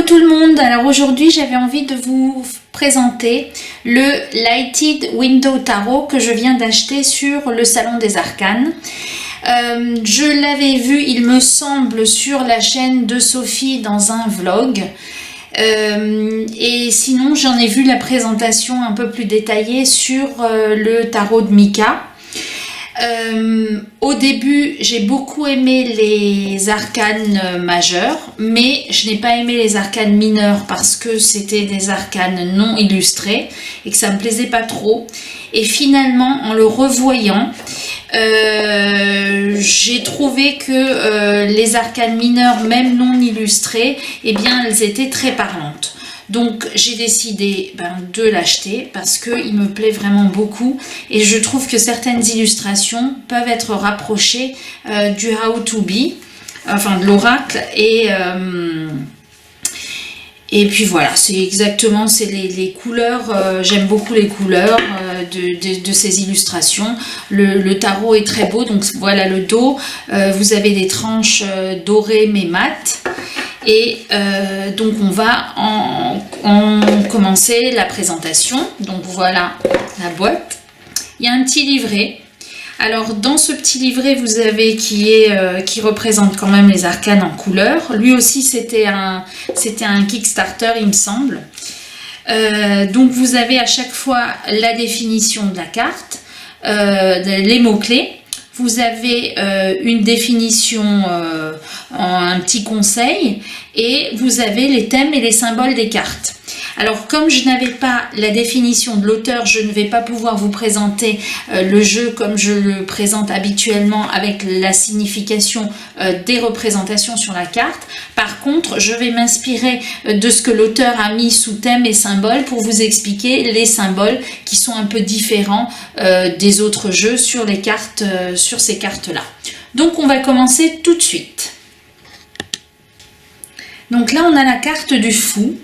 tout le monde, alors aujourd'hui j'avais envie de vous présenter le Lighted Window Tarot que je viens d'acheter sur le Salon des Arcanes. Je l'avais vu, il me semble, sur la chaîne de Sophie dans un vlog. Et sinon j'en ai vu la présentation un peu plus détaillée sur le tarot de Mika. Au début, j'ai beaucoup aimé les arcanes majeures, mais je n'ai pas aimé les arcanes mineures parce que c'était des arcanes non illustrés et que ça me plaisait pas trop. Et finalement, en le revoyant, j'ai trouvé que les arcanes mineures, même non illustrées, eh bien, elles étaient très parlantes. Donc j'ai décidé de l'acheter parce qu'il me plaît vraiment beaucoup et je trouve que certaines illustrations peuvent être rapprochées du How to Be, enfin de l'oracle, et puis voilà, c'est exactement, c'est les couleurs, j'aime beaucoup les couleurs de ces illustrations. Le tarot est très beau, donc voilà le dos, vous avez des tranches dorées mais mates. Et donc on va en commencer la présentation. Donc voilà la boîte. Il y a un petit livret. Alors dans ce petit livret vous avez qui représente quand même les arcanes en couleur. Lui aussi c'était un Kickstarter il me semble. Donc vous avez à chaque fois la définition de la carte, les mots-clés. Vous avez une définition, un petit conseil, et vous avez les thèmes et les symboles des cartes. Alors comme je n'avais pas la définition de l'auteur, je ne vais pas pouvoir vous présenter le jeu comme je le présente habituellement avec la signification des représentations sur la carte. Par contre, je vais m'inspirer de ce que l'auteur a mis sous thème et symboles pour vous expliquer les symboles qui sont un peu différents des autres jeux sur les cartes, sur ces cartes-là. Donc on va commencer tout de suite. Donc là on a la carte du fou,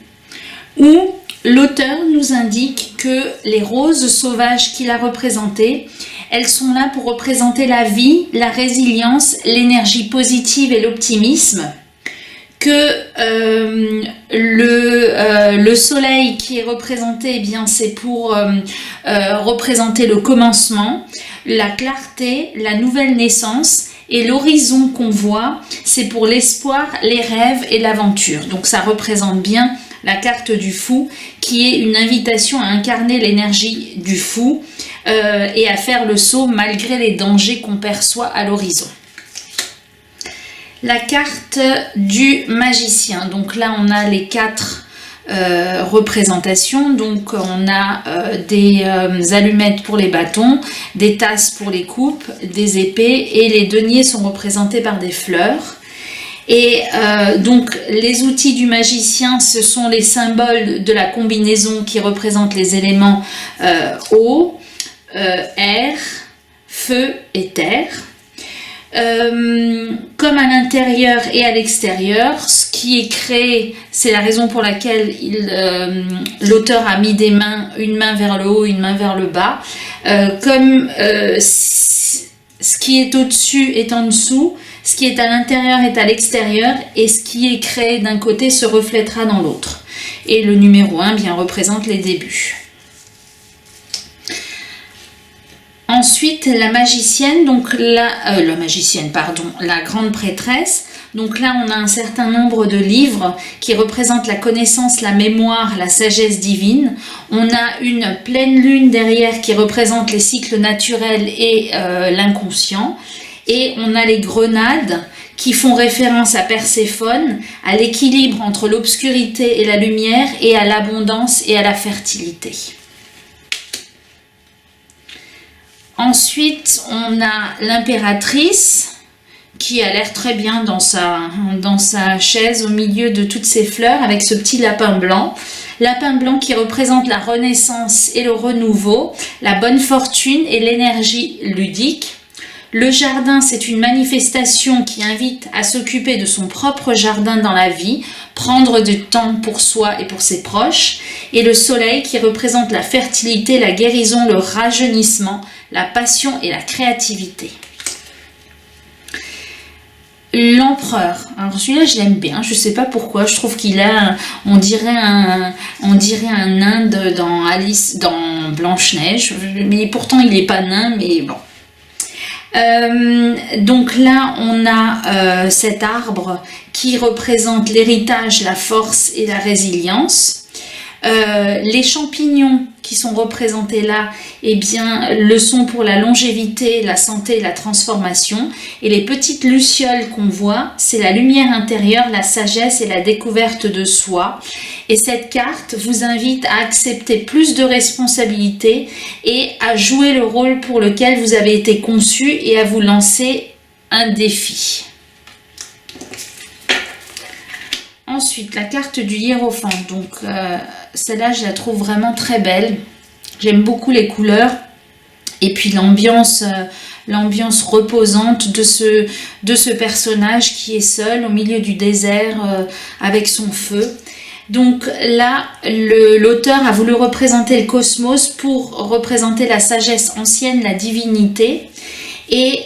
où l'auteur nous indique que les roses sauvages qu'il a représentées, elles sont là pour représenter la vie, la résilience, l'énergie positive et l'optimisme, que le soleil qui est représenté, eh bien c'est pour représenter le commencement, la clarté, la nouvelle naissance, et l'horizon qu'on voit, c'est pour l'espoir, les rêves et l'aventure. Donc ça représente bien la carte du fou, qui est une invitation à incarner l'énergie du fou et à faire le saut malgré les dangers qu'on perçoit à l'horizon. La carte du magicien, donc là on a les quatre représentations, donc on a des allumettes pour les bâtons, des tasses pour les coupes, des épées, et les deniers sont représentés par des fleurs. Et donc les outils du magicien, ce sont les symboles de la combinaison qui représentent les éléments eau, air, feu et terre. Comme à l'intérieur et à l'extérieur, ce qui est créé, c'est la raison pour laquelle l'auteur a mis des mains, une main vers le haut, une main vers le bas, ce qui est au-dessus est en dessous, ce qui est à l'intérieur est à l'extérieur, et ce qui est créé d'un côté se reflètera dans l'autre. Et le numéro 1 bien représente les débuts. Ensuite, la magicienne, donc la grande prêtresse. Donc là, on a un certain nombre de livres qui représentent la connaissance, la mémoire, la sagesse divine. On a une pleine lune derrière qui représente les cycles naturels et l'inconscient. Et on a les grenades qui font référence à Perséphone, à l'équilibre entre l'obscurité et la lumière, et à l'abondance et à la fertilité. Ensuite, on a l'impératrice qui a l'air très bien dans sa chaise au milieu de toutes ces fleurs avec ce petit lapin blanc. Lapin blanc qui représente la renaissance et le renouveau, la bonne fortune et l'énergie ludique. Le jardin, c'est une manifestation qui invite à s'occuper de son propre jardin dans la vie, prendre du temps pour soi et pour ses proches. Et le soleil qui représente la fertilité, la guérison, le rajeunissement, la passion et la créativité. l'empereur. Alors celui-là, je l'aime bien. Je sais pas pourquoi. Je trouve qu'il a, on dirait un nain dans Alice, dans Blanche-Neige. Mais pourtant, il n'est pas nain, mais bon. Donc là, on a cet arbre qui représente l'héritage, la force et la résilience. Les champignons qui sont représentés là, eh bien, le sont pour la longévité, la santé et la transformation. Et les petites lucioles qu'on voit, c'est la lumière intérieure, la sagesse et la découverte de soi. Et cette carte vous invite à accepter plus de responsabilités et à jouer le rôle pour lequel vous avez été conçu et à vous lancer un défi. Ensuite, la carte du hiérophant. Donc, celle-là, je la trouve vraiment très belle. J'aime beaucoup les couleurs. Et puis, l'ambiance reposante de ce personnage qui est seul au milieu du désert avec son feu. Donc là, l'auteur a voulu représenter le cosmos pour représenter la sagesse ancienne, la divinité. Et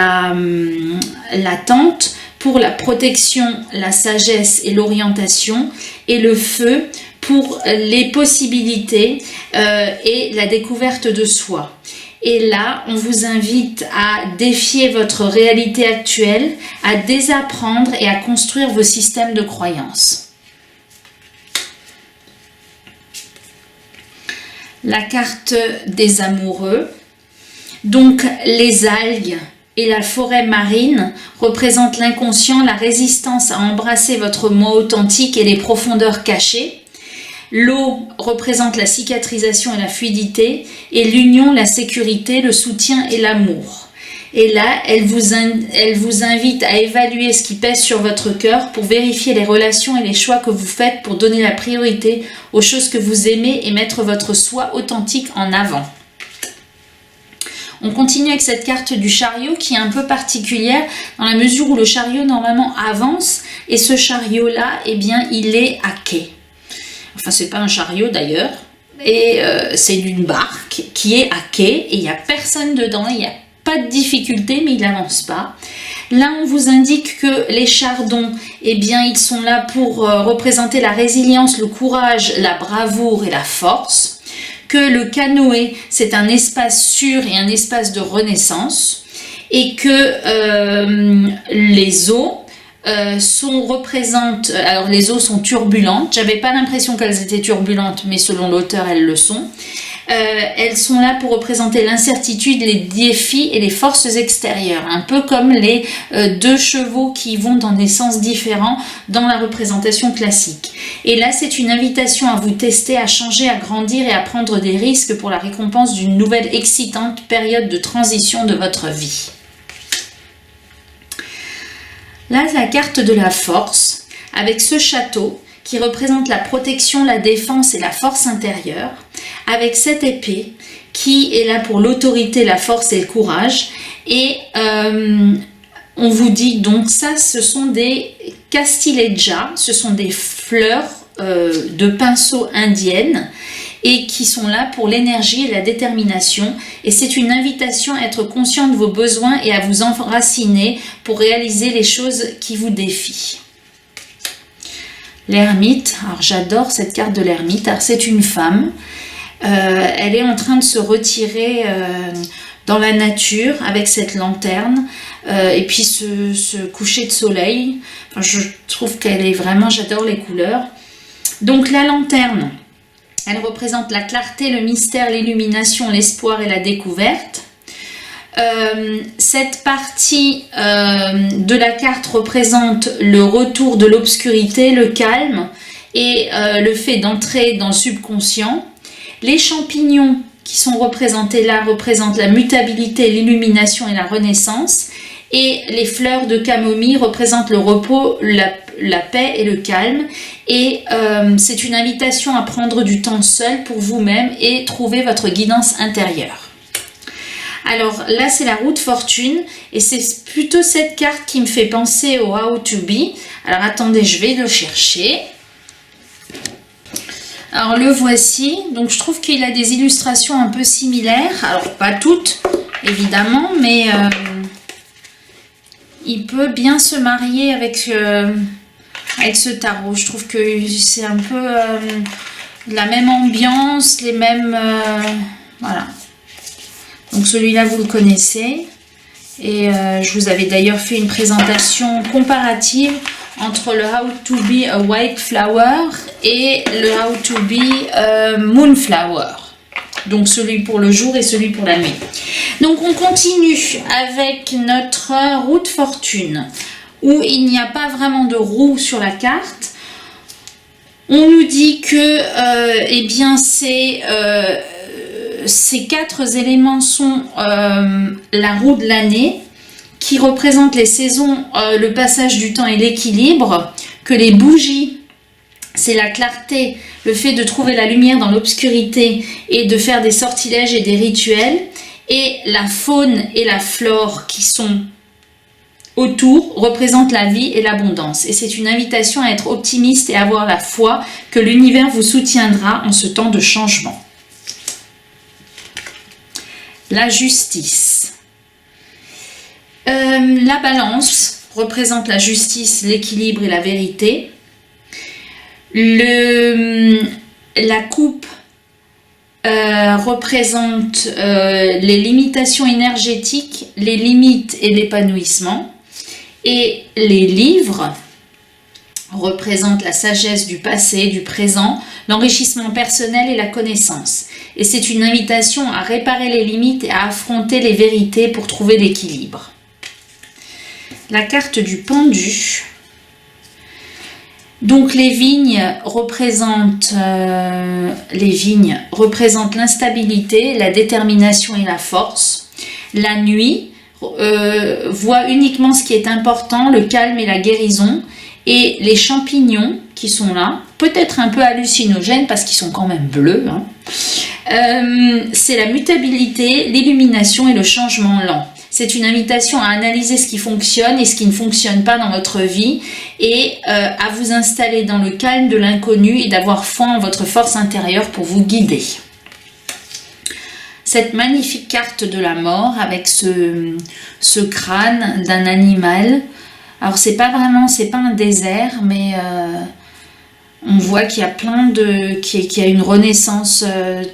la tente pour la protection, la sagesse et l'orientation, et le feu pour les possibilités et la découverte de soi. Et là, on vous invite à défier votre réalité actuelle, à désapprendre et à construire vos systèmes de croyances. La carte des amoureux. Donc, les algues et la forêt marine représentent l'inconscient, la résistance à embrasser votre moi authentique et les profondeurs cachées. L'eau représente la cicatrisation et la fluidité, et l'union, la sécurité, le soutien et l'amour. Et là, elle vous invite à évaluer ce qui pèse sur votre cœur pour vérifier les relations et les choix que vous faites pour donner la priorité aux choses que vous aimez et mettre votre soi authentique en avant. On continue avec cette carte du chariot qui est un peu particulière dans la mesure où le chariot normalement avance et ce chariot-là, eh bien, il est à quai. Enfin, c'est pas un chariot d'ailleurs, et c'est d'une barque qui est à quai et il n'y a personne dedans, il n'y a pas de difficulté, mais il n'avance pas. Là, on vous indique que les chardons, eh bien, ils sont là pour représenter la résilience, le courage, la bravoure et la force. Que le canoë, c'est un espace sûr et un espace de renaissance. Et que les eaux représentent... Alors, les eaux sont turbulentes. J'avais pas l'impression qu'elles étaient turbulentes, mais selon l'auteur, elles le sont. Elles sont là pour représenter l'incertitude, les défis et les forces extérieures, un peu comme les deux chevaux qui vont dans des sens différents dans la représentation classique. Et là, c'est une invitation à vous tester, à changer, à grandir et à prendre des risques pour la récompense d'une nouvelle excitante période de transition de votre vie. Là, la carte de la force, avec ce château qui représente la protection, la défense et la force intérieure, avec cette épée qui est là pour l'autorité, la force et le courage. Et on vous dit donc ça, ce sont des castileja, ce sont des fleurs de pinceau indiennes et qui sont là pour l'énergie et la détermination. Et c'est une invitation à être conscient de vos besoins et à vous enraciner pour réaliser les choses qui vous défient. L'ermite, alors j'adore cette carte de l'ermite. Alors c'est une femme, elle est en train de se retirer dans la nature avec cette lanterne et puis ce coucher de soleil. Enfin, je trouve qu'elle est vraiment, j'adore les couleurs. Donc la lanterne, elle représente la clarté, le mystère, l'illumination, l'espoir et la découverte. Cette partie de la carte représente le retour de l'obscurité, le calme et le fait d'entrer dans le subconscient. Les champignons qui sont représentés là représentent la mutabilité, l'illumination et la renaissance. Et les fleurs de camomille représentent le repos, la paix et le calme. Et c'est une invitation à prendre du temps seul pour vous-même et trouver votre guidance intérieure. Alors là, c'est la roue de fortune et c'est plutôt cette carte qui me fait penser au How to Be. Alors attendez, je vais le chercher. Alors le voici, donc je trouve qu'il a des illustrations un peu similaires, alors pas toutes évidemment, mais il peut bien se marier avec ce tarot. Je trouve que c'est un peu la même ambiance, les mêmes... voilà. Donc celui-là, vous le connaissez. Et je vous avais d'ailleurs fait une présentation comparative entre le How to be a White Flower et le How to be a Moonflower. Donc celui pour le jour et celui pour la nuit. Donc on continue avec notre roue de fortune, où il n'y a pas vraiment de roue sur la carte. On nous dit que eh bien ces 4 éléments sont la roue de l'année, qui représente les saisons, le passage du temps et l'équilibre, que les bougies, c'est la clarté, le fait de trouver la lumière dans l'obscurité et de faire des sortilèges et des rituels, et la faune et la flore qui sont autour représentent la vie et l'abondance. Et c'est une invitation à être optimiste et avoir la foi que l'univers vous soutiendra en ce temps de changement. La justice. La balance représente la justice, l'équilibre et la vérité. La coupe représente les limitations énergétiques, les limites et l'épanouissement. Et les livres représentent la sagesse du passé, du présent, l'enrichissement personnel et la connaissance. Et c'est une invitation à réparer les limites et à affronter les vérités pour trouver l'équilibre. La carte du pendu. Donc les vignes représentent l'instabilité, la détermination et la force. La nuit voit uniquement ce qui est important, le calme et la guérison. Et les champignons qui sont là, peut-être un peu hallucinogènes parce qu'ils sont quand même bleus, hein. C'est la mutabilité, l'illumination et le changement lent. C'est une invitation à analyser ce qui fonctionne et ce qui ne fonctionne pas dans votre vie et à vous installer dans le calme de l'inconnu et d'avoir foi en votre force intérieure pour vous guider. Cette magnifique carte de la mort avec ce crâne d'un animal. Alors c'est pas un désert, mais on voit qu'il y a qu'il y a une renaissance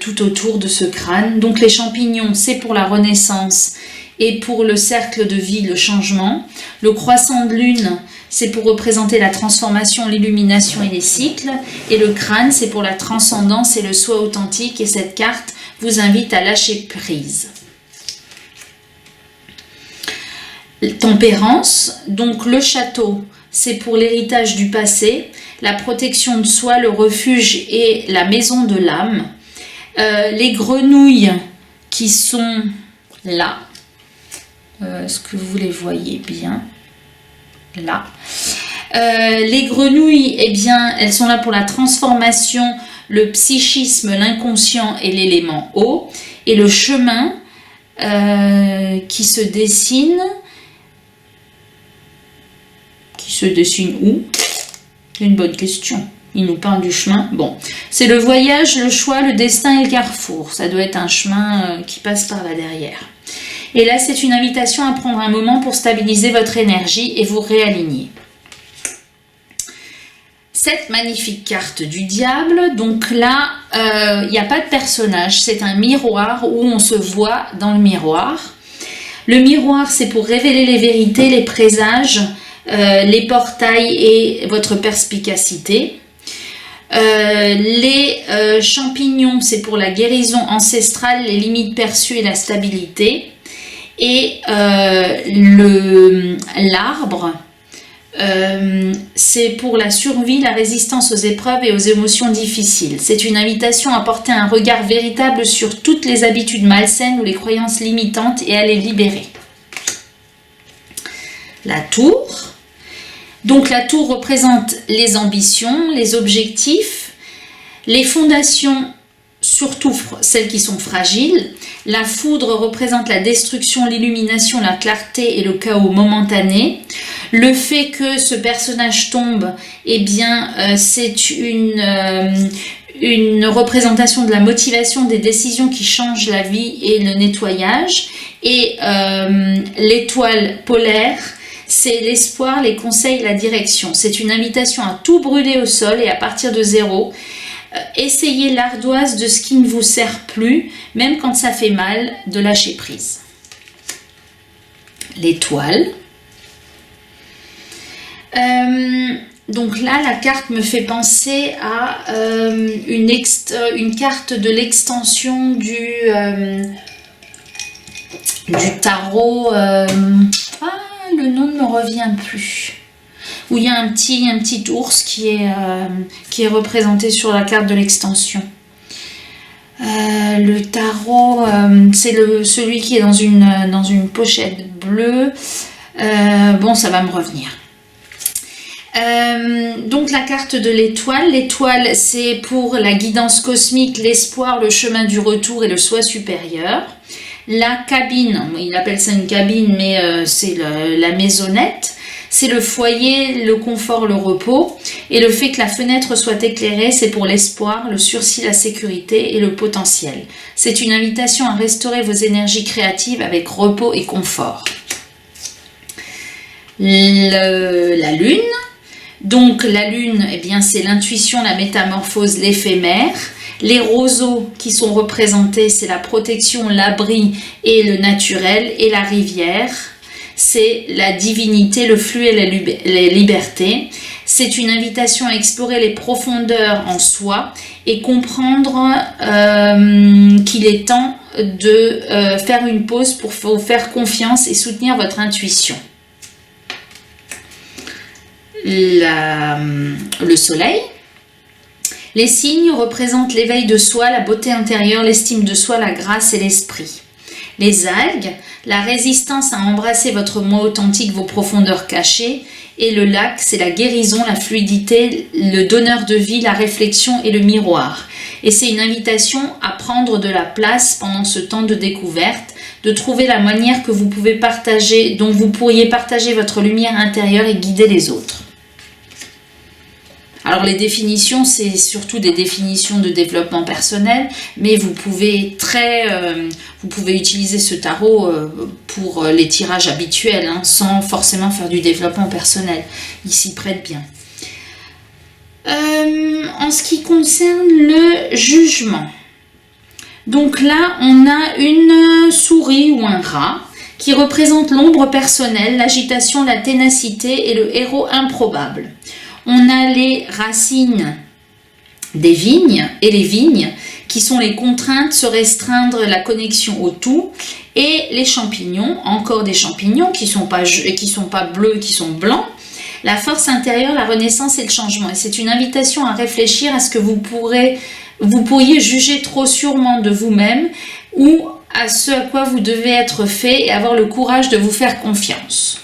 tout autour de ce crâne. Donc les champignons, c'est pour la renaissance et pour le cercle de vie, le changement. Le croissant de lune, c'est pour représenter la transformation, l'illumination et les cycles. Et le crâne, c'est pour la transcendance et le soi authentique. Et cette carte vous invite à lâcher prise. Tempérance, donc le château, c'est pour l'héritage du passé, la protection de soi, le refuge et la maison de l'âme. Les grenouilles qui sont là, est-ce que vous les voyez bien? Là. Les grenouilles, eh bien, elles sont là pour la transformation, le psychisme, l'inconscient et l'élément eau. Et le chemin qui se dessine où? C'est une bonne question. Il nous parle du chemin. Bon, c'est le voyage, le choix, le destin et le carrefour. Ça doit être un chemin qui passe par là derrière. Et là, c'est une invitation à prendre un moment pour stabiliser votre énergie et vous réaligner. Cette magnifique carte du diable, donc là, il n'y a pas de personnage. C'est un miroir où on se voit dans le miroir. Le miroir, c'est pour révéler les vérités, les présages, les portails et votre perspicacité. Les champignons, c'est pour la guérison ancestrale, les limites perçues et la stabilité. Et l'arbre, c'est pour la survie, la résistance aux épreuves et aux émotions difficiles. C'est une invitation à porter un regard véritable sur toutes les habitudes malsaines ou les croyances limitantes et à les libérer. La tour. Donc la tour représente les ambitions, les objectifs, les fondations surtout celles qui sont fragiles. La foudre représente la destruction, l'illumination, la clarté et le chaos momentané. Le fait que ce personnage tombe, eh bien, c'est une représentation de la motivation, des décisions qui changent la vie et le nettoyage. Et l'étoile polaire, c'est l'espoir, les conseils, la direction. C'est une invitation à tout brûler au sol et à partir de zéro. Essayez l'ardoise de ce qui ne vous sert plus, même quand ça fait mal, de lâcher prise. L'étoile. Donc là, la carte me fait penser à une carte de l'extension du tarot. Le nom ne me revient plus. Où il y a un petit ours qui est représenté sur la carte de l'extension. Le tarot, c'est celui qui est dans une pochette bleue. Bon, ça va me revenir. Donc la carte de l'étoile. L'étoile, c'est pour la guidance cosmique, l'espoir, le chemin du retour et le soi supérieur. La cabine, il appelle ça une cabine, mais c'est la maisonnette. C'est le foyer, le confort, le repos. Et le fait que la fenêtre soit éclairée, c'est pour l'espoir, le sursis, la sécurité et le potentiel. C'est une invitation à restaurer vos énergies créatives avec repos et confort. La lune. Donc la lune, eh bien, c'est l'intuition, la métamorphose, l'éphémère. Les roseaux qui sont représentés, c'est la protection, l'abri et le naturel. Et la rivière, c'est la divinité, le flux et la liberté. C'est une invitation à explorer les profondeurs en soi et comprendre qu'il est temps de faire une pause pour vous faire confiance et soutenir votre intuition. Le soleil. Les signes représentent l'éveil de soi, la beauté intérieure, l'estime de soi, la grâce et l'esprit. Les algues, la résistance à embrasser votre moi authentique, vos profondeurs cachées. Et le lac, c'est la guérison, la fluidité, le donneur de vie, la réflexion et le miroir. Et c'est une invitation à prendre de la place pendant ce temps de découverte, de trouver la manière que vous pouvez partager, dont vous pourriez partager votre lumière intérieure et guider les autres. Alors les définitions, c'est surtout des définitions de développement personnel, mais vous pouvez utiliser ce tarot pour les tirages habituels, hein, sans forcément faire du développement personnel. Il s'y prête bien. En ce qui concerne le jugement, donc là, on a une souris ou un rat qui représente l'ombre personnelle, l'agitation, la ténacité et le héros improbable. On a les racines des vignes et les vignes qui sont les contraintes, se restreindre, la connexion au tout, et les champignons, encore des champignons qui sont pas bleus, qui sont blancs, la force intérieure, la renaissance et le changement. Et c'est une invitation à réfléchir à ce que vous pourriez juger trop sûrement de vous-même ou à ce à quoi vous devez être fait et avoir le courage de vous faire confiance.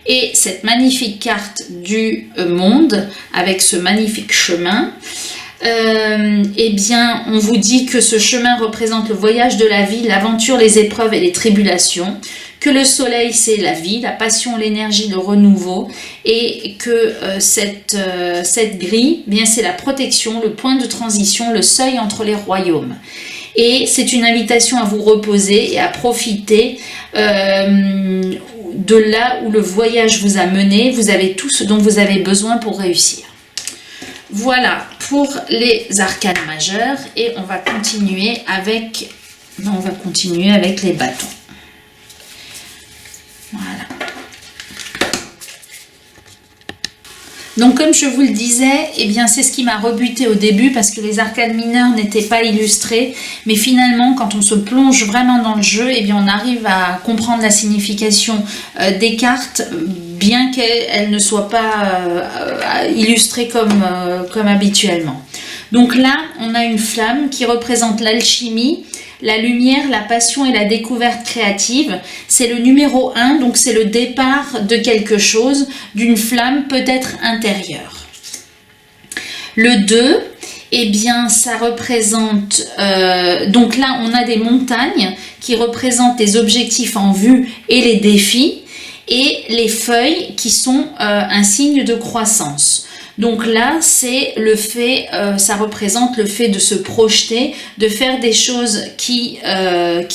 Et cette magnifique carte du monde, avec ce magnifique chemin, eh bien, on vous dit que ce chemin représente le voyage de la vie, l'aventure, les épreuves et les tribulations, que le soleil, c'est la vie, la passion, l'énergie, le renouveau, et que cette grille, eh bien, c'est la protection, le point de transition, le seuil entre les royaumes. Et c'est une invitation à vous reposer et à profiter de là où le voyage vous a mené. Vous avez tout ce dont vous avez besoin pour réussir. Voilà pour les arcanes majeures et on va continuer avec les bâtons. Voilà. Donc comme je vous le disais, eh bien c'est ce qui m'a rebuté au début parce que les arcanes mineures n'étaient pas illustrées, mais finalement quand on se plonge vraiment dans le jeu, eh bien on arrive à comprendre la signification des cartes, bien qu'elles ne soient pas illustrées comme habituellement. Donc là, on a une flamme qui représente l'alchimie, la lumière, la passion et la découverte créative. C'est le numéro 1, donc c'est le départ de quelque chose, d'une flamme peut-être intérieure. Le 2, eh bien, ça représente... donc là, on a des montagnes qui représentent les objectifs en vue et les défis, et les feuilles qui sont un signe de croissance. Donc là, c'est le fait, ça représente le fait de se projeter, de faire des choses qui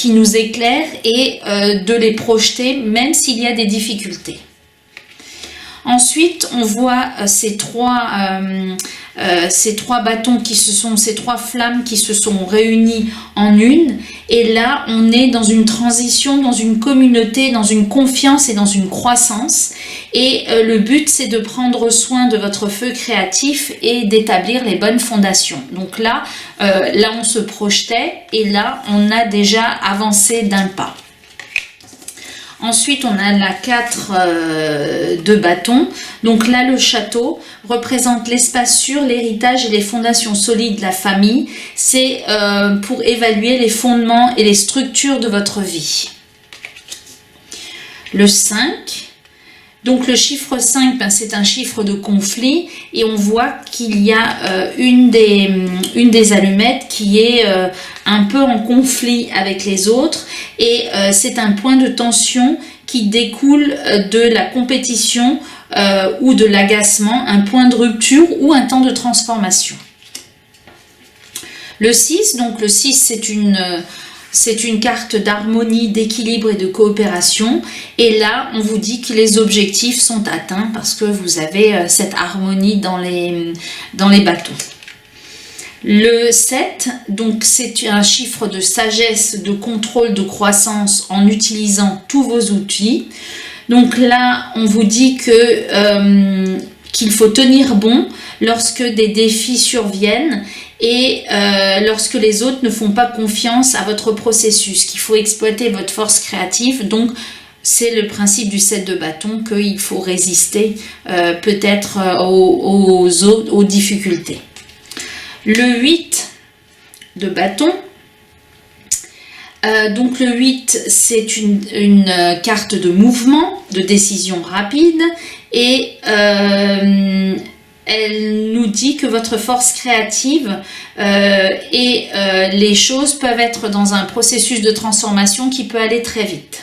nous éclairent et de les projeter même s'il y a des difficultés. Ensuite, on voit ces trois bâtons ces trois flammes qui se sont réunies en une. Et là, on est dans une transition, dans une communauté, dans une confiance et dans une croissance. Et le but, c'est de prendre soin de votre feu créatif et d'établir les bonnes fondations. Donc là, on se projetait et là, on a déjà avancé d'un pas. Ensuite, on a la 4 de bâton. Donc là, le château représente l'espace sûr, l'héritage et les fondations solides de la famille. C'est pour évaluer les fondements et les structures de votre vie. Le 5. Donc le chiffre 5, c'est un chiffre de conflit et on voit qu'il y a une des allumettes qui est un peu en conflit avec les autres et c'est un point de tension qui découle de la compétition ou de l'agacement, un point de rupture ou un temps de transformation. Le 6, donc le 6 c'est une carte d'harmonie, d'équilibre et de coopération. Et là, on vous dit que les objectifs sont atteints parce que vous avez cette harmonie dans les bâtons. Le 7, donc c'est un chiffre de sagesse, de contrôle, de croissance en utilisant tous vos outils. Donc là, on vous dit qu'il faut tenir bon lorsque des défis surviennent et lorsque les autres ne font pas confiance à votre processus, qu'il faut exploiter votre force créative. Donc, c'est le principe du 7 de bâton qu'il faut résister peut-être aux difficultés. Le 8 de bâton. Donc le 8, c'est une carte de mouvement, de décision rapide et elle nous dit que votre force créative et les choses peuvent être dans un processus de transformation qui peut aller très vite.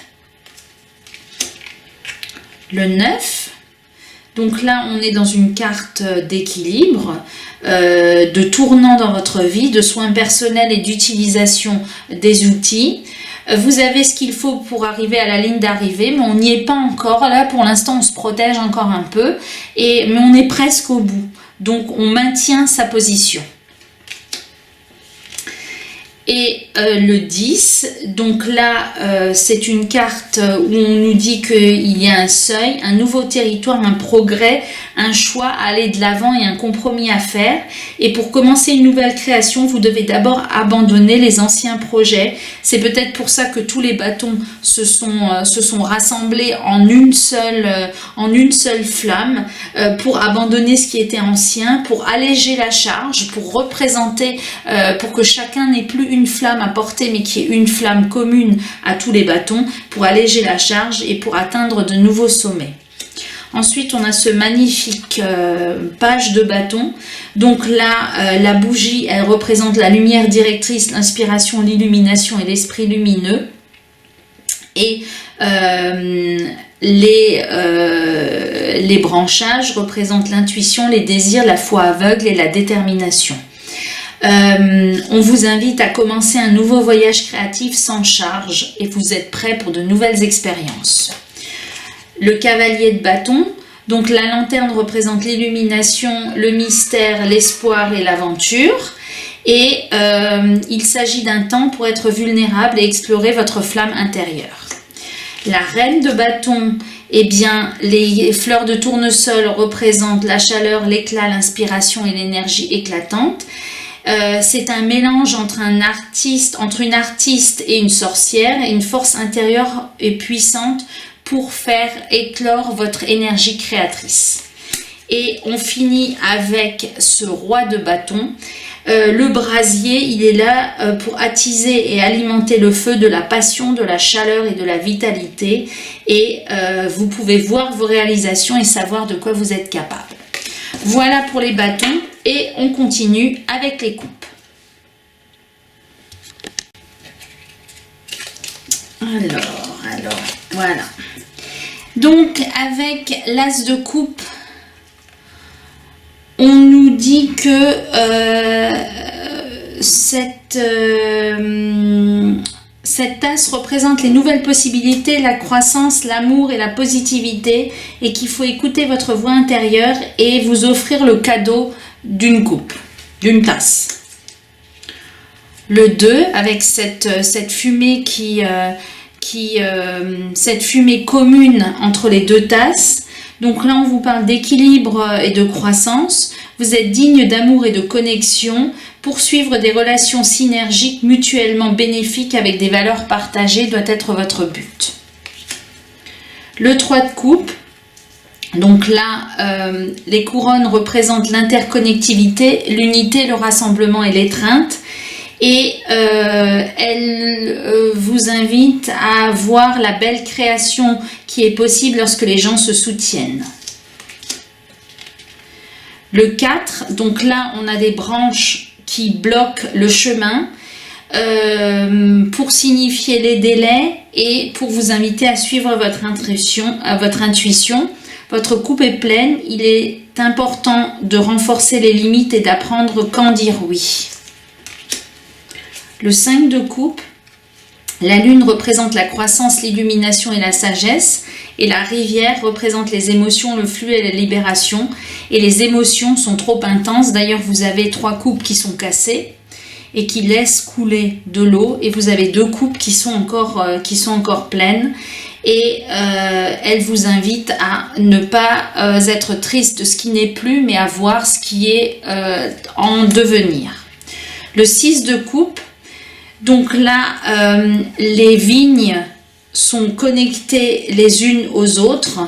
Le 9, donc là on est dans une carte d'équilibre, de tournant dans votre vie, de soins personnels et d'utilisation des outils. Vous avez ce qu'il faut pour arriver à la ligne d'arrivée, mais on n'y est pas encore. Là, pour l'instant, on se protège encore un peu, mais on est presque au bout. Donc, on maintient sa position. Et le 10, donc là, c'est une carte où on nous dit qu'il y a un seuil, un nouveau territoire, un progrès, un choix à aller de l'avant et un compromis à faire. Et pour commencer une nouvelle création, vous devez d'abord abandonner les anciens projets. C'est peut-être pour ça que tous les bâtons se sont rassemblés en une seule flamme, pour abandonner ce qui était ancien, pour alléger la charge, pour représenter, pour que chacun n'ait plus une flamme à porter, mais qui est une flamme commune à tous les bâtons, pour alléger la charge et pour atteindre de nouveaux sommets. Ensuite, on a ce magnifique page de bâton. Donc là, la bougie, elle représente la lumière directrice, l'inspiration, l'illumination et l'esprit lumineux. Et les branchages représentent l'intuition, les désirs, la foi aveugle et la détermination. On vous invite à commencer un nouveau voyage créatif sans charge et vous êtes prêts pour de nouvelles expériences. Le cavalier de bâton, donc la lanterne représente l'illumination, le mystère, l'espoir et l'aventure. Et il s'agit d'un temps pour être vulnérable et explorer votre flamme intérieure. La reine de bâton, eh bien, les fleurs de tournesol représentent la chaleur, l'éclat, l'inspiration et l'énergie éclatante. C'est un mélange entre une artiste et une sorcière, et une force intérieure et puissante pour faire éclore votre énergie créatrice. Et on finit avec ce roi de bâton. Le brasier, il est là pour attiser et alimenter le feu de la passion, de la chaleur et de la vitalité. Et vous pouvez voir vos réalisations et savoir de quoi vous êtes capable. Voilà pour les bâtons. et on continue avec les coupes. Alors, voilà. Donc, avec l'as de coupe, on nous dit que cette tasse représente les nouvelles possibilités, la croissance, l'amour et la positivité, et qu'il faut écouter votre voix intérieure et vous offrir le cadeau d'une coupe, d'une tasse. Le 2, avec cette fumée cette fumée commune entre les deux tasses. Donc là, on vous parle d'équilibre et de croissance. Vous êtes digne d'amour et de connexion. Poursuivre des relations synergiques mutuellement bénéfiques avec des valeurs partagées doit être votre but. Le 3 de coupe. Donc là, les couronnes représentent l'interconnectivité, l'unité, le rassemblement et l'étreinte. Et elle vous invite à voir la belle création qui est possible lorsque les gens se soutiennent. Le 4, donc là on a des branches qui bloquent le chemin pour signifier les délais et pour vous inviter à suivre votre intuition. Votre coupe est pleine, il est important de renforcer les limites et d'apprendre quand dire oui. Le 5 de coupe, la lune représente la croissance, l'illumination et la sagesse, et la rivière représente les émotions, le flux et la libération. Et les émotions sont trop intenses. D'ailleurs, vous avez 3 coupes qui sont cassées et qui laissent couler de l'eau, et vous avez 2 coupes qui sont encore pleines. Et elle vous invite à ne pas être triste de ce qui n'est plus, mais à voir ce qui est en devenir. Le 6 de coupe, donc là, les vignes sont connectées les unes aux autres.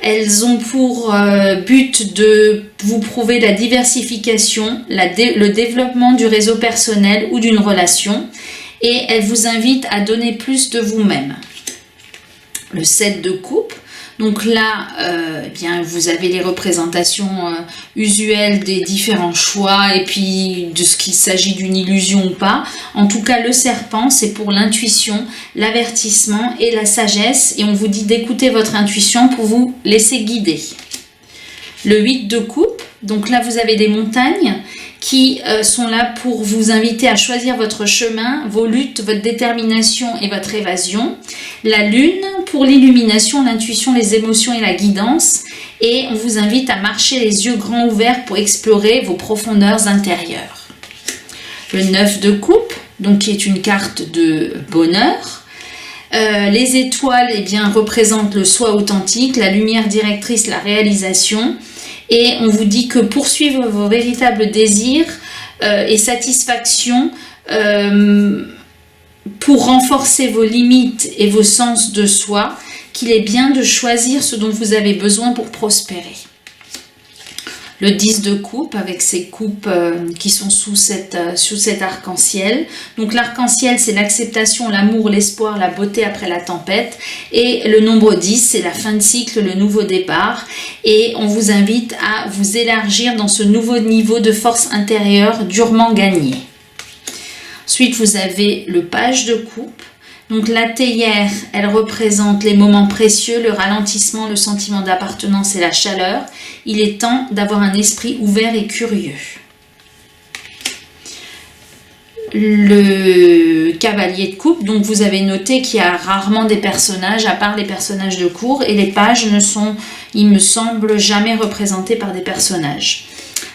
Elles ont pour but de vous prouver la diversification, le développement du réseau personnel ou d'une relation. Et elles vous invitent à donner plus de vous-même. Le 7 de coupe. Donc là, bien, vous avez les représentations usuelles des différents choix et puis de ce qu'il s'agit d'une illusion ou pas. En tout cas, le serpent, c'est pour l'intuition, l'avertissement et la sagesse. Et on vous dit d'écouter votre intuition pour vous laisser guider. Le 8 de coupe, donc là, vous avez des montagnes qui sont là pour vous inviter à choisir votre chemin, vos luttes, votre détermination et votre évasion. La lune pour l'illumination, l'intuition, les émotions et la guidance. Et on vous invite à marcher les yeux grands ouverts pour explorer vos profondeurs intérieures. Le 9 de coupe, donc qui est une carte de bonheur. Les étoiles, eh bien, représentent le soi authentique, la lumière directrice, la réalisation. Et on vous dit que poursuivre vos véritables désirs et satisfactions pour renforcer vos limites et vos sens de soi, qu'il est bien de choisir ce dont vous avez besoin pour prospérer. Le 10 de coupe, avec ces coupes qui sont sous cet arc-en-ciel. Donc l'arc-en-ciel, c'est l'acceptation, l'amour, l'espoir, la beauté après la tempête. Et le nombre 10, c'est la fin de cycle, le nouveau départ. Et on vous invite à vous élargir dans ce nouveau niveau de force intérieure durement gagné. Ensuite, vous avez le page de coupe. Donc la théière, elle représente les moments précieux, le ralentissement, le sentiment d'appartenance et la chaleur. Il est temps d'avoir un esprit ouvert et curieux. Le cavalier de coupe, donc vous avez noté qu'il y a rarement des personnages, à part les personnages de cour, et les pages ne sont, il me semble, jamais représentés par des personnages.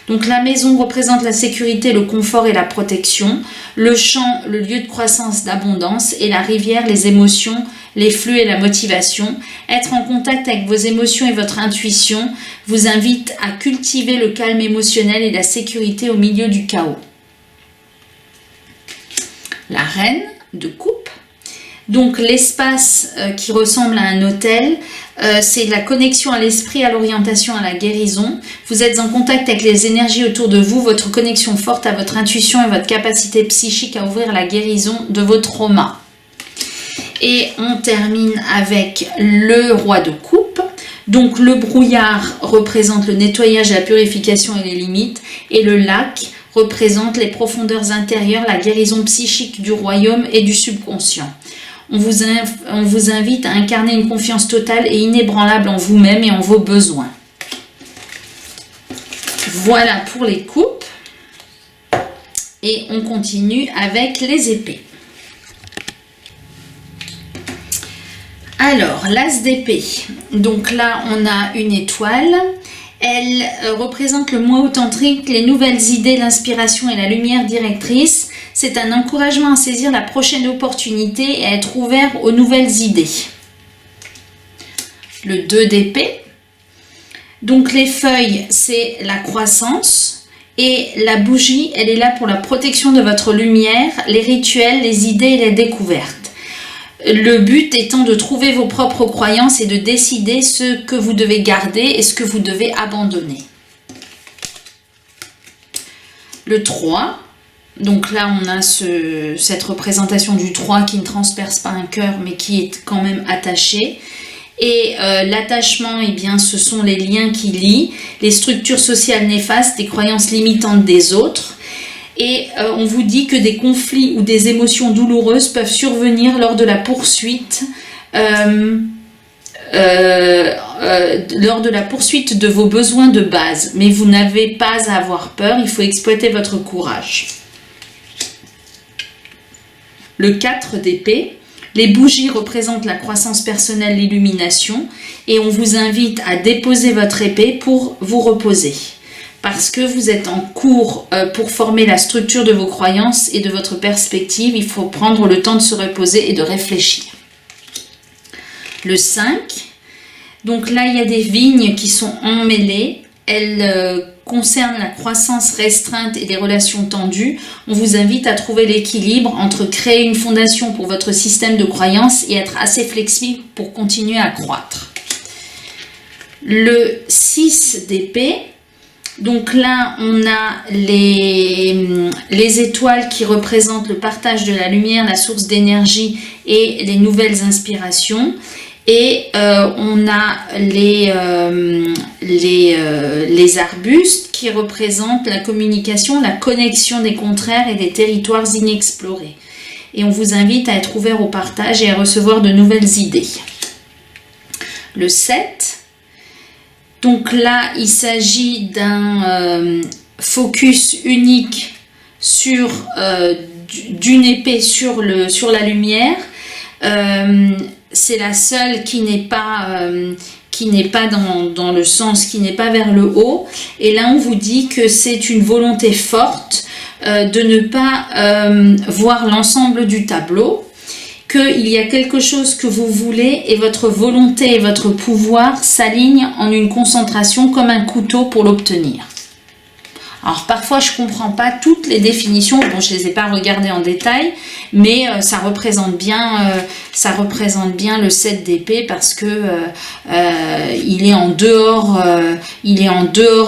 Donc la maison représente la sécurité, le confort et la protection. Le champ, le lieu de croissance, d'abondance. Et la rivière, les émotions, les flux et la motivation. Être en contact avec vos émotions et votre intuition vous invite à cultiver le calme émotionnel et la sécurité au milieu du chaos. La reine de coupe. Donc l'espace qui ressemble à un hôtel, c'est la connexion à l'esprit, à l'orientation, à la guérison. Vous êtes en contact avec les énergies autour de vous, votre connexion forte à votre intuition et votre capacité psychique à ouvrir la guérison de vos traumas. Et on termine avec le roi de coupe. Donc le brouillard représente le nettoyage, la purification et les limites, et le lac représente les profondeurs intérieures, la guérison psychique du royaume et du subconscient. On vous invite à incarner une confiance totale et inébranlable en vous-même et en vos besoins. Voilà pour les coupes. Et on continue avec les épées. Alors, l'as d'épée. Donc là, on a une étoile. Elle représente le moi authentique, les nouvelles idées, l'inspiration et la lumière directrice. C'est un encouragement à saisir la prochaine opportunité et à être ouvert aux nouvelles idées. Le 2 d'épée. Donc les feuilles, c'est la croissance. Et la bougie, elle est là pour la protection de votre lumière, les rituels, les idées et les découvertes. Le but étant de trouver vos propres croyances et de décider ce que vous devez garder et ce que vous devez abandonner. Le 3, donc là on a cette représentation du 3 qui ne transperce pas un cœur mais qui est quand même attaché. Et l'attachement, eh bien, ce sont les liens qui lient, les structures sociales néfastes, les croyances limitantes des autres. Et on vous dit que des conflits ou des émotions douloureuses peuvent survenir lors de la poursuite, de vos besoins de base. Mais vous n'avez pas à avoir peur, il faut exploiter votre courage. Le 4 d'épée. Les bougies représentent la croissance personnelle, l'illumination, et on vous invite à déposer votre épée pour vous reposer. Parce que vous êtes en cours pour former la structure de vos croyances et de votre perspective, il faut prendre le temps de se reposer et de réfléchir. Le 5, donc là il y a des vignes qui sont emmêlées, elles concernent la croissance restreinte et les relations tendues. On vous invite à trouver l'équilibre entre créer une fondation pour votre système de croyances et être assez flexible pour continuer à croître. Le 6 d'épée, donc là on a les étoiles qui représentent le partage de la lumière, la source d'énergie et les nouvelles inspirations. Et on a les arbustes qui représentent la communication, la connexion des contraires et des territoires inexplorés. Et on vous invite à être ouvert au partage et à recevoir de nouvelles idées. Le 7, donc là il s'agit d'un focus unique sur d'une épée sur la lumière. C'est la seule qui n'est pas dans le sens, qui n'est pas vers le haut. Et là, on vous dit que c'est une volonté forte de ne pas voir l'ensemble du tableau, qu'il y a quelque chose que vous voulez et votre volonté et votre pouvoir s'alignent en une concentration comme un couteau pour l'obtenir. Alors parfois je ne comprends pas toutes les définitions, bon je ne les ai pas regardées en détail, mais ça représente bien le 7 d'épée parce que il est en dehors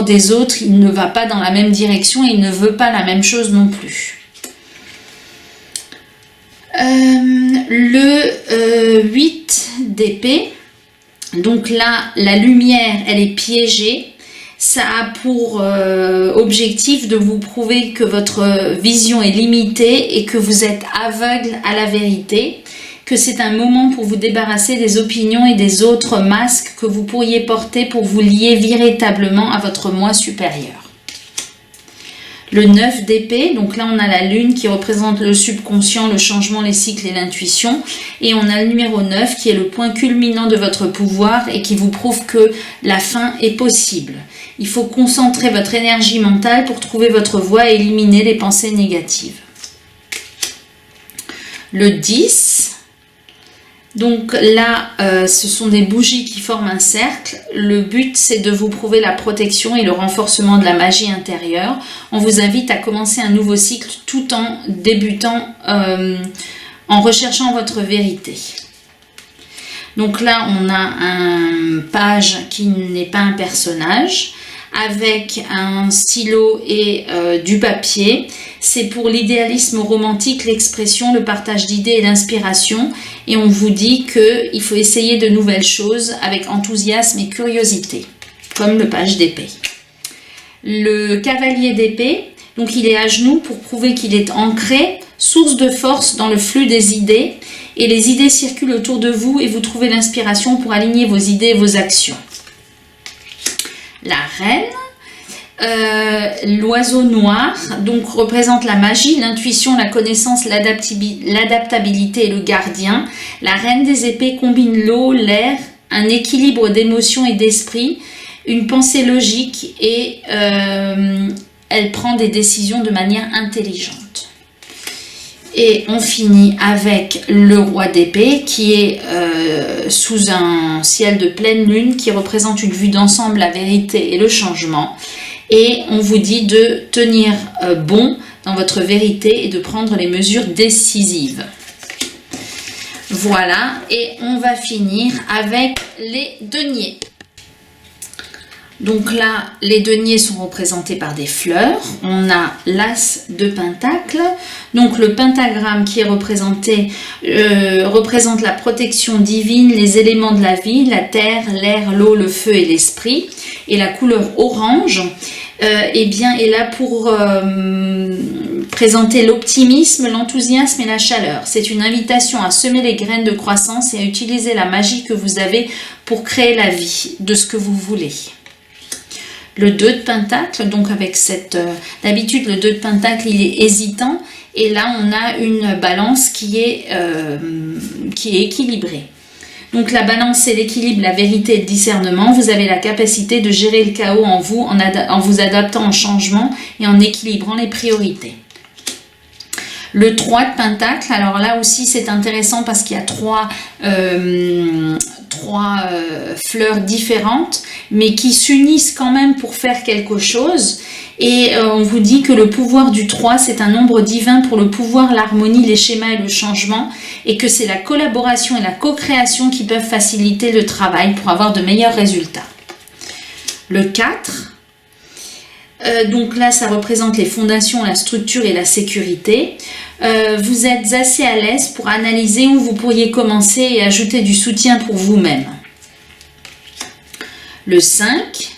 des autres, il ne va pas dans la même direction et il ne veut pas la même chose non plus. Le 8 d'épée, donc là la lumière elle est piégée. Ça a pour objectif de vous prouver que votre vision est limitée et que vous êtes aveugle à la vérité, que c'est un moment pour vous débarrasser des opinions et des autres masques que vous pourriez porter pour vous lier véritablement à votre moi supérieur. Le 9 d'épée, donc là on a la lune qui représente le subconscient, le changement, les cycles et l'intuition. Et on a le numéro 9 qui est le point culminant de votre pouvoir et qui vous prouve que la fin est possible. Il faut concentrer votre énergie mentale pour trouver votre voie et éliminer les pensées négatives. Le 10, donc là, ce sont des bougies qui forment un cercle. Le but, c'est de vous prouver la protection et le renforcement de la magie intérieure. On vous invite à commencer un nouveau cycle tout en débutant, en recherchant votre vérité. Donc là, on a un page qui n'est pas un personnage, avec un stylo et du papier. C'est pour l'idéalisme romantique, l'expression, le partage d'idées et l'inspiration. Et on vous dit qu'il faut essayer de nouvelles choses avec enthousiasme et curiosité, comme le page d'épée. Le cavalier d'épée, donc il est à genoux pour prouver qu'il est ancré, source de force dans le flux des idées. Et les idées circulent autour de vous et vous trouvez l'inspiration pour aligner vos idées et vos actions. La reine, l'oiseau noir, donc représente la magie, l'intuition, la connaissance, l'adaptabilité et le gardien. La reine des épées combine l'eau, l'air, un équilibre d'émotions et d'esprit, une pensée logique et elle prend des décisions de manière intelligente. Et on finit avec le roi d'épée qui est sous un ciel de pleine lune qui représente une vue d'ensemble, la vérité et le changement. Et on vous dit de tenir bon dans votre vérité et de prendre les mesures décisives. Voilà, et on va finir avec les deniers. Donc là, les deniers sont représentés par des fleurs. On a l'as de pentacle. Donc le pentagramme qui est représenté représente la protection divine, les éléments de la vie, la terre, l'air, l'eau, le feu et l'esprit. Et la couleur orange eh bien, est là pour présenter l'optimisme, l'enthousiasme et la chaleur. C'est une invitation à semer les graines de croissance et à utiliser la magie que vous avez pour créer la vie de ce que vous voulez. Le 2 de pentacle, donc avec cette... d'habitude, le 2 de pentacle, il est hésitant. Et là, on a une balance qui est équilibrée. Donc la balance, c'est l'équilibre, la vérité et le discernement. Vous avez la capacité de gérer le chaos en vous, en vous adaptant au changement et en équilibrant les priorités. Le 3 de pentacle, alors là aussi c'est intéressant parce qu'il y a trois fleurs différentes mais qui s'unissent quand même pour faire quelque chose. Et on vous dit que le pouvoir du 3, c'est un nombre divin pour le pouvoir, l'harmonie, les schémas et le changement, et que c'est la collaboration et la co-création qui peuvent faciliter le travail pour avoir de meilleurs résultats. Le 4, donc là, ça représente les fondations, la structure et la sécurité. Vous êtes assez à l'aise pour analyser où vous pourriez commencer et ajouter du soutien pour vous-même. Le 5,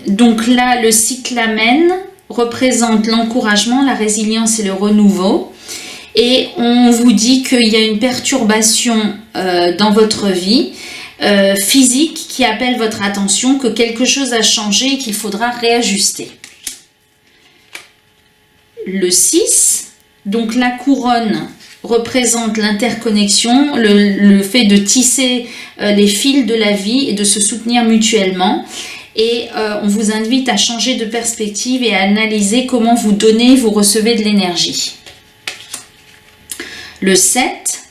donc là, le cyclamen représente l'encouragement, la résilience et le renouveau. Et on vous dit qu'il y a une perturbation dans votre vie physique qui appelle votre attention, que quelque chose a changé et qu'il faudra réajuster. Le 6, donc la couronne représente l'interconnexion, le fait de tisser les fils de la vie et de se soutenir mutuellement. Et on vous invite à changer de perspective et à analyser comment vous donnez, vous recevez de l'énergie. Le 7,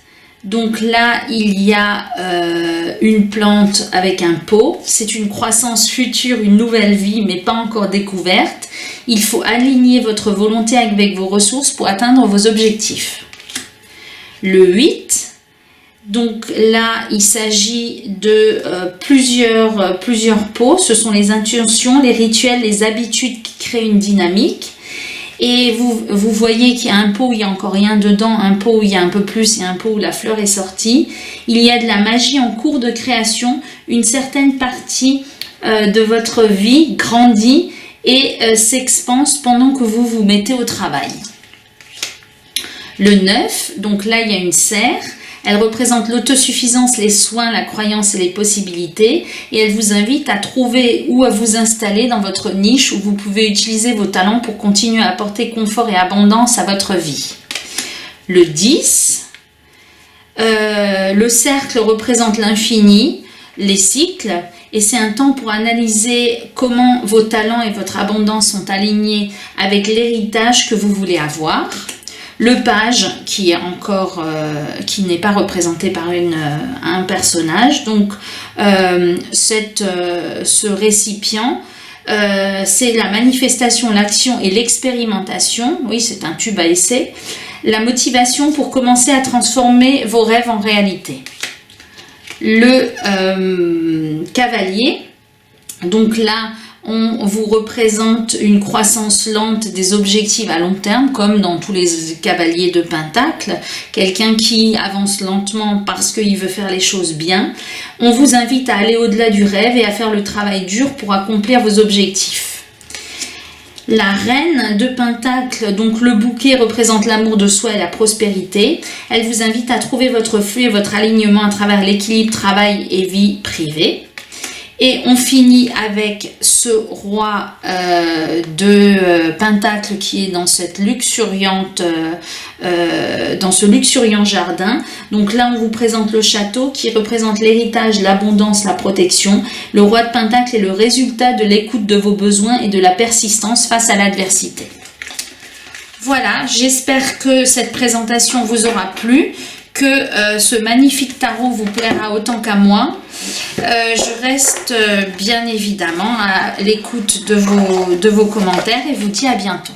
donc là il y a une plante avec un pot, c'est une croissance future, une nouvelle vie mais pas encore découverte. Il faut aligner votre volonté avec vos ressources pour atteindre vos objectifs. Le 8, donc là il s'agit de plusieurs pots, ce sont les intentions, les rituels, les habitudes qui créent une dynamique. Et vous voyez qu'il y a un pot où il n'y a encore rien dedans, un pot où il y a un peu plus et un pot où la fleur est sortie. Il y a de la magie en cours de création, une certaine partie de votre vie grandit et s'expanse pendant que vous vous mettez au travail. Le 9, donc là il y a une serre. Elle représente l'autosuffisance, les soins, la croyance et les possibilités. Et elle vous invite à trouver ou à vous installer dans votre niche où vous pouvez utiliser vos talents pour continuer à apporter confort et abondance à votre vie. Le 10, le cercle représente l'infini, les cycles. Et c'est un temps pour analyser comment vos talents et votre abondance sont alignés avec l'héritage que vous voulez avoir. Le page qui est encore qui n'est pas représenté par un personnage, donc ce récipient c'est la manifestation, l'action et l'expérimentation. Oui, c'est un tube à essai. La motivation pour commencer à transformer vos rêves en réalité. Le cavalier, Donc là, on vous représente une croissance lente des objectifs à long terme, comme dans tous les cavaliers de Pentacle, quelqu'un qui avance lentement parce qu'il veut faire les choses bien. On vous invite à aller au-delà du rêve et à faire le travail dur pour accomplir vos objectifs. La reine de Pentacle, donc le bouquet représente l'amour de soi et la prospérité. Elle vous invite à trouver votre flux et votre alignement à travers l'équilibre travail et vie privée. Et on finit avec ce roi de Pentacle qui est dans cette luxuriante, dans ce luxuriant jardin. Donc là, on vous présente le château qui représente l'héritage, l'abondance, la protection. Le roi de Pentacle est le résultat de l'écoute de vos besoins et de la persistance face à l'adversité. Voilà, j'espère que cette présentation vous aura plu, que ce magnifique tarot vous plaira autant qu'à moi. Je reste bien évidemment à l'écoute de vos commentaires et vous dis à bientôt.